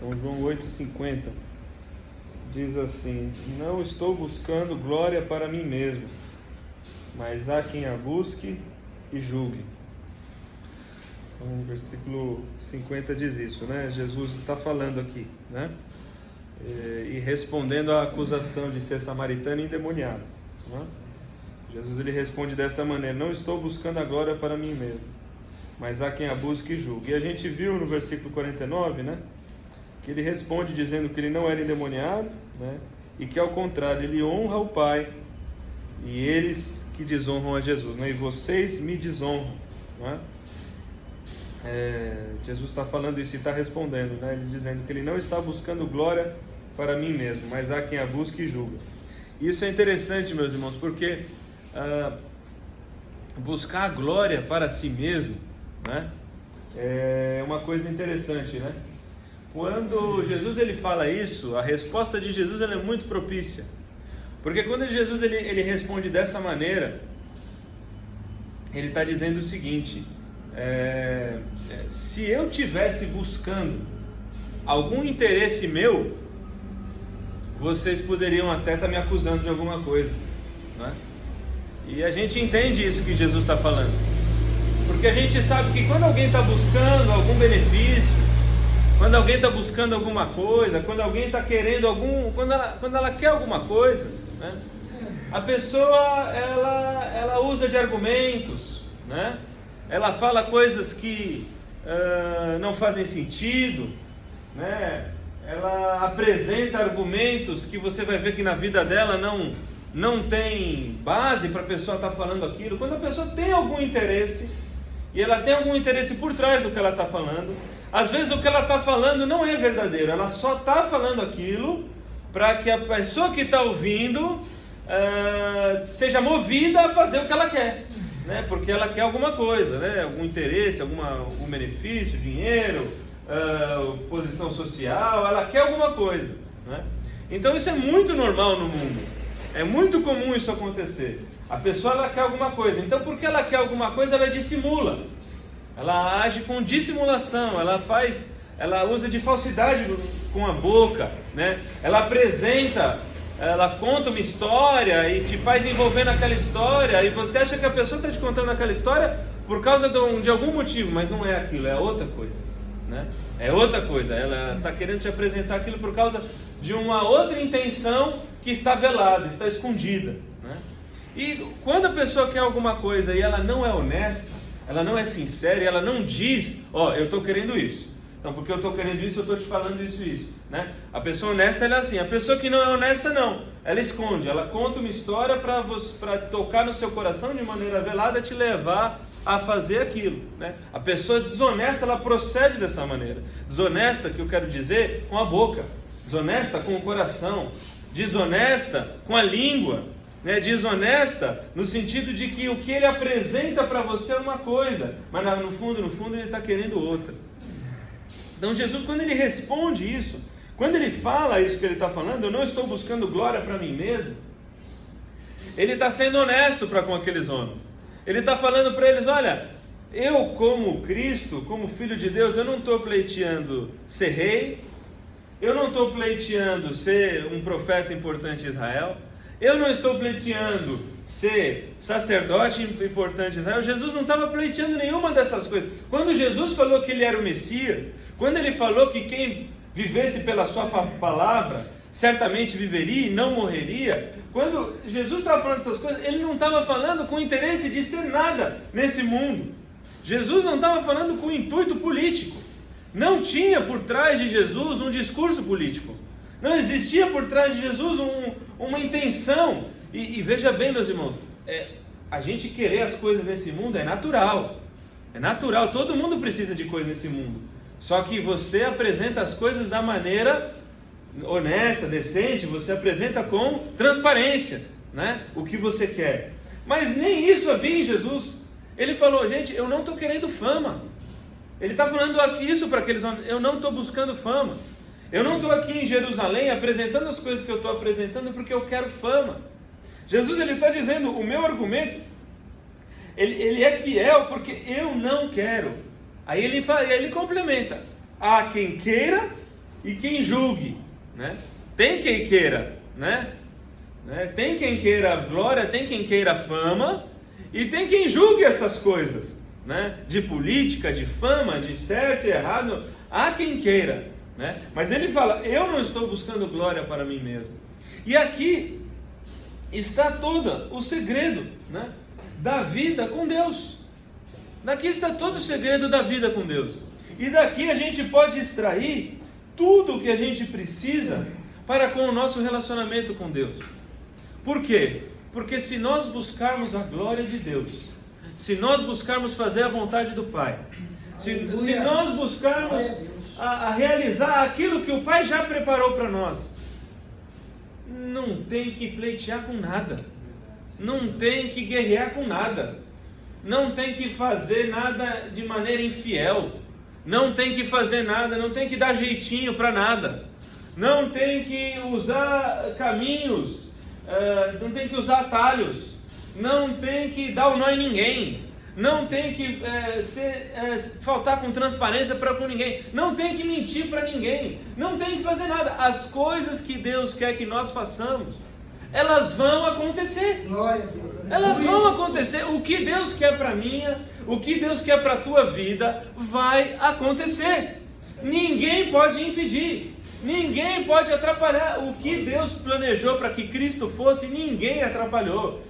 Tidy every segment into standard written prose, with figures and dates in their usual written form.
Então João 8,50 diz assim: não estou buscando glória para mim mesmo, mas há quem a busque e julgue. Então, o versículo 50 diz isso, né? Jesus está falando aqui, né? E respondendo à acusação de ser samaritano e endemoniado, né? Jesus ele responde dessa maneira: não estou buscando a glória para mim mesmo, mas há quem a busque e julgue. E a gente viu no versículo 49, né, que ele responde dizendo que ele não era endemoniado, né, e que ao contrário ele honra o Pai, e eles que desonram a Jesus, né, e vocês me desonram, né? Jesus está falando isso e está respondendo, né, ele dizendo que ele não está buscando glória para mim mesmo, mas há quem a busque e julga. Isso é interessante, meus irmãos, porque buscar a glória para si mesmo, né, é uma coisa interessante, né? Quando Jesus ele fala isso, a resposta de Jesus ela é muito propícia, porque quando Jesus ele responde dessa maneira, ele está dizendo o seguinte: se eu tivesse buscando algum interesse meu, vocês poderiam até estar me acusando de alguma coisa, né? E a gente entende isso que Jesus está falando, porque a gente sabe que quando alguém está buscando algum benefício, quando alguém está buscando alguma coisa, quando alguém está querendo quando ela quer alguma coisa, né, a pessoa ela usa de argumentos, né? Ela fala coisas que não fazem sentido, né? Ela apresenta argumentos que você vai ver que na vida dela não tem base para a pessoa estar falando aquilo. Quando a pessoa tem algum interesse, e ela tem algum interesse por trás do que ela está falando, às vezes o que ela está falando não é verdadeiro, ela só está falando aquilo para que a pessoa que está ouvindo seja movida a fazer o que ela quer, né? Porque ela quer alguma coisa, né? Algum interesse, algum benefício, dinheiro, posição social, ela quer alguma coisa, né? Então isso é muito normal no mundo, é muito comum isso acontecer. A pessoa ela quer alguma coisa, então porque ela quer alguma coisa ela dissimula, ela age com dissimulação, ela usa de falsidade com a boca, né? Ela conta uma história e te faz envolver naquela história, e você acha que a pessoa está te contando aquela história por causa de algum motivo, mas não é aquilo, é outra coisa, né? É outra coisa, ela está querendo te apresentar aquilo por causa de uma outra intenção que está velada, está escondida, né? E quando a pessoa quer alguma coisa e ela não é honesta, ela não é sincera, e ela não diz: eu estou querendo isso, então porque eu estou querendo isso, eu estou te falando isso, né? A pessoa honesta ela é assim. A pessoa que não é honesta não, ela esconde, ela conta uma história para tocar no seu coração de maneira velada, te levar a fazer aquilo, né? A pessoa desonesta, ela procede dessa maneira. Desonesta, que eu quero dizer, com a boca, desonesta com o coração, desonesta com a língua, né? Desonesta no sentido de que o que ele apresenta para você é uma coisa, mas no fundo ele está querendo outra. Então Jesus, quando ele responde isso, quando ele fala isso que ele está falando, eu não estou buscando glória para mim mesmo, ele está sendo honesto para com aqueles homens. Ele está falando para eles: olha, eu como Cristo, como Filho de Deus, eu não estou pleiteando ser rei, eu não estou pleiteando ser um profeta importante em Israel, eu não estou pleiteando ser sacerdote importante em Israel. Jesus não estava pleiteando nenhuma dessas coisas. Quando Jesus falou que ele era o Messias, quando ele falou que quem vivesse pela sua palavra certamente viveria e não morreria, quando Jesus estava falando dessas coisas, ele não estava falando com o interesse de ser nada nesse mundo. Jesus não estava falando com intuito político. Não tinha por trás de Jesus um discurso político. Não existia por trás de Jesus uma intenção. E veja bem, meus irmãos, a gente querer as coisas nesse mundo é natural. É natural, todo mundo precisa de coisas nesse mundo. Só que você apresenta as coisas da maneira honesta, decente, você apresenta com transparência, né? O que você quer. Mas nem isso havia em Jesus. Ele falou: gente, eu não estou querendo fama. Ele está falando aqui isso para aqueles homens: eu não estou buscando fama. Eu não estou aqui em Jerusalém apresentando as coisas que eu estou apresentando porque eu quero fama. Jesus ele está dizendo: o meu argumento, ele é fiel porque eu não quero. Aí ele complementa: há quem queira e quem julgue, né? Tem quem queira, né? Tem quem queira glória, tem quem queira fama, e tem quem julgue essas coisas, né? De política, de fama, de certo e errado, há quem queira, né? Mas ele fala, eu não estou buscando glória para mim mesmo. E aqui está todo o segredo, né, da vida com Deus. Daqui está todo o segredo da vida com Deus. E daqui a gente pode extrair tudo o que a gente precisa para com o nosso relacionamento com Deus. Por quê? Porque se nós buscarmos a glória de Deus, se nós buscarmos fazer a vontade do Pai, se nós buscarmos a realizar aquilo que o Pai já preparou para nós, não tem que pleitear com nada, não tem que guerrear com nada, não tem que fazer nada de maneira infiel, não tem que fazer nada, não tem que dar jeitinho para nada, não tem que usar caminhos, não tem que usar atalhos, não tem que dar o nó em ninguém, não tem que faltar com transparência para com ninguém, não tem que mentir para ninguém, não tem que fazer nada. As coisas que Deus quer que nós façamos, elas vão acontecer. Elas vão acontecer. O que Deus quer para a minha, o que Deus quer para a tua vida, vai acontecer. Ninguém pode impedir, ninguém pode atrapalhar. O que Deus planejou para que Cristo fosse, ninguém atrapalhou.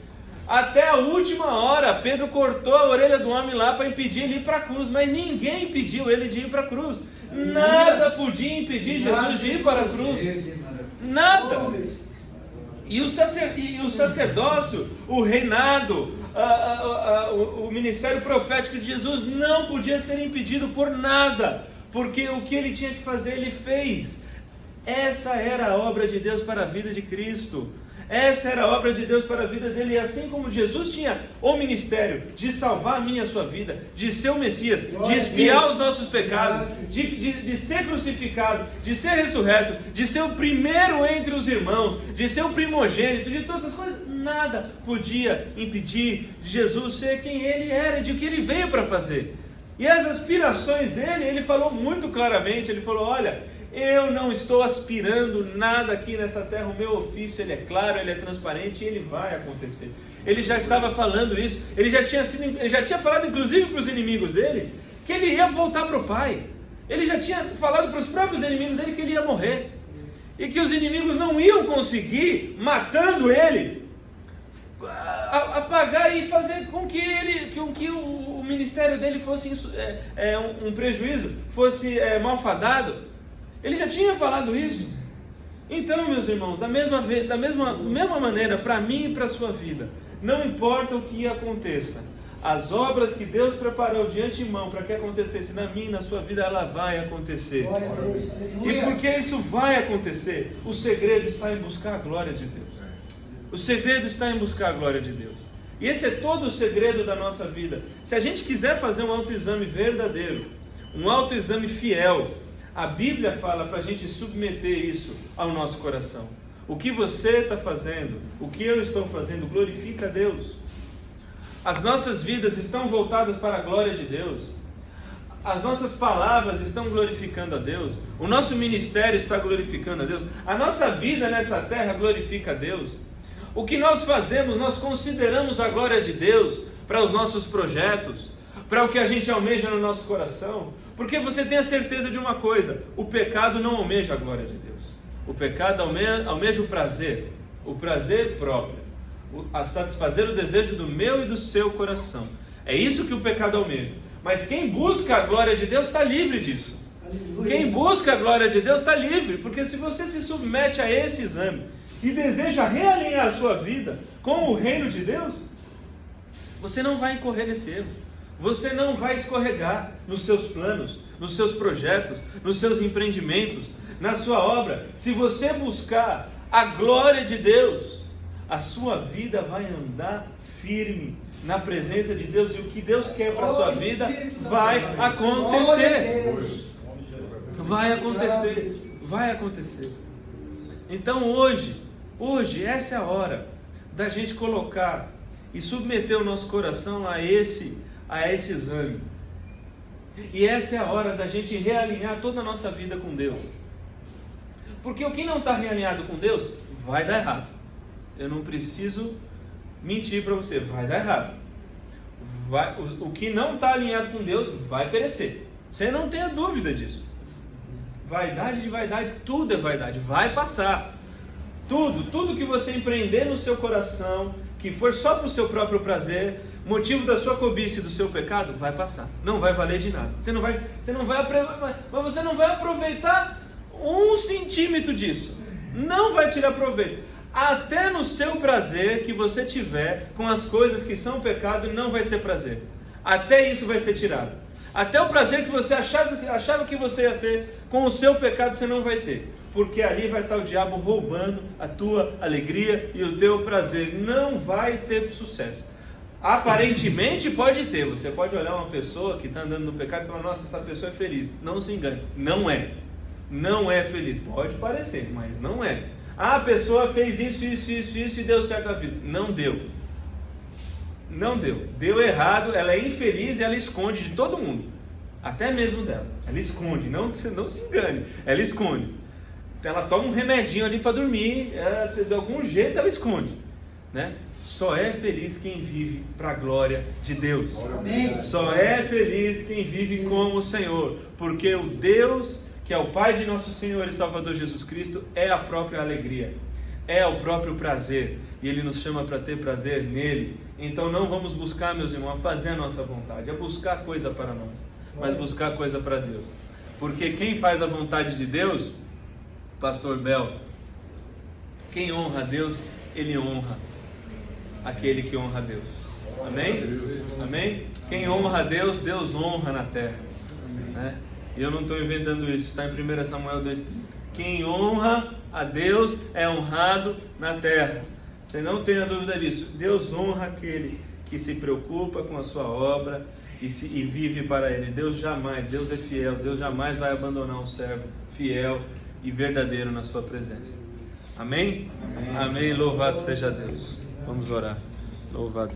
Até a última hora, Pedro cortou a orelha do homem lá para impedir ele ir para a cruz, mas ninguém impediu ele de ir para a cruz. Nada podia impedir Jesus de ir para a cruz. Nada. E o sacerdócio, o reinado, o ministério profético de Jesus não podia ser impedido por nada, porque o que ele tinha que fazer, ele fez. Essa era a obra de Deus para a vida de Cristo. Essa era a obra de Deus para a vida dele. E assim como Jesus tinha o ministério de salvar a minha e a sua vida, de ser o Messias, de expiar os nossos pecados, de ser crucificado, de ser ressurreto, de ser o primeiro entre os irmãos, de ser o primogênito, de todas as coisas, nada podia impedir de Jesus ser quem ele era, de o que ele veio para fazer. E as aspirações dele, ele falou muito claramente, ele falou, olha, eu não estou aspirando nada aqui nessa terra, o meu ofício ele é claro, ele é transparente e ele vai acontecer. Ele já estava falando isso, ele já tinha falado inclusive para os inimigos dele, que ele ia voltar para o Pai. Ele já tinha falado para os próprios inimigos dele que ele ia morrer, e que os inimigos não iam conseguir, matando ele, apagar e fazer com que o ministério dele fosse um prejuízo, fosse malfadado. Ele já tinha falado isso. Então, meus irmãos, da mesma maneira, para mim e para a sua vida, não importa o que aconteça, as obras que Deus preparou de antemão para que acontecesse na minha e na sua vida, ela vai acontecer. E porque isso vai acontecer, o segredo está em buscar a glória de Deus. O segredo está em buscar a glória de Deus. E esse é todo o segredo da nossa vida. Se a gente quiser fazer um autoexame verdadeiro, um autoexame fiel, a Bíblia fala para a gente submeter isso ao nosso coração. O que você está fazendo, o que eu estou fazendo, glorifica a Deus. As nossas vidas estão voltadas para a glória de Deus. As nossas palavras estão glorificando a Deus. O nosso ministério está glorificando a Deus. A nossa vida nessa terra glorifica a Deus. O que nós fazemos, nós consideramos a glória de Deus para os nossos projetos, para o que a gente almeja no nosso coração. Porque você tem a certeza de uma coisa, o pecado não almeja a glória de Deus. O pecado almeja o prazer próprio, a satisfazer o desejo do meu e do seu coração. É isso que o pecado almeja. Mas quem busca a glória de Deus está livre disso. Quem busca a glória de Deus está livre, porque se você se submete a esse exame e deseja realinhar a sua vida com o reino de Deus, você não vai incorrer nesse erro. Você não vai escorregar nos seus planos, nos seus projetos, nos seus empreendimentos, na sua obra. Se você buscar a glória de Deus, a sua vida vai andar firme na presença de Deus, e o que Deus quer para a sua vida vai acontecer. Vai acontecer. Vai acontecer. Então hoje essa é a hora da gente colocar e submeter o nosso coração a esse exame. E essa é a hora da gente realinhar toda a nossa vida com Deus. Porque o que não está realinhado com Deus vai dar errado. Eu não preciso mentir para você, vai dar errado. O que não está alinhado com Deus vai perecer. Você não tenha dúvida disso. Vaidade de vaidade, tudo é vaidade, vai passar. Tudo que você empreender no seu coração, que for só para o seu próprio prazer, motivo da sua cobiça e do seu pecado, vai passar. Não vai valer de nada. Mas você não vai aproveitar 1 centímetro disso. Não vai tirar proveito. Até no seu prazer que você tiver com as coisas que são pecado, não vai ser prazer. Até isso vai ser tirado. Até o prazer que você achava que você ia ter com o seu pecado, você não vai ter. Porque ali vai estar o diabo roubando a tua alegria e o teu prazer. Não vai ter sucesso. Aparentemente pode ter. Você pode olhar uma pessoa que está andando no pecado e falar: nossa, essa pessoa é feliz. Não se engane, não é. Não é feliz. Pode parecer, mas não é. A pessoa fez isso e deu certo na vida. Não deu. Não deu. Deu errado, ela é infeliz e ela esconde de todo mundo. Até mesmo dela. Ela esconde, não se engane. Ela esconde. Ela toma um remedinho ali para dormir, de algum jeito ela esconde, né? Só é feliz quem vive para a glória de Deus. Amém. Só é feliz quem vive como o Senhor, porque o Deus que é o Pai de nosso Senhor e Salvador Jesus Cristo é a própria alegria, é o próprio prazer, e Ele nos chama para ter prazer nele. Então não vamos buscar, meus irmãos, fazer a nossa vontade, é buscar coisa para nós, mas buscar coisa para Deus, porque quem faz a vontade de Deus, Pastor Bel, quem honra a Deus, ele honra aquele que honra a Deus. Amém? Amém? Quem honra a Deus, Deus honra na terra, né? E eu não estou inventando isso, está em 1 Samuel 2,30. Quem honra a Deus é honrado na terra. Você não tenha dúvida disso. Deus honra aquele que se preocupa com a sua obra e vive para Ele. Deus é fiel, Deus jamais vai abandonar um servo fiel e verdadeiro na sua presença. Amém? Amém. Amém. Louvado seja Deus. Vamos orar. Louvado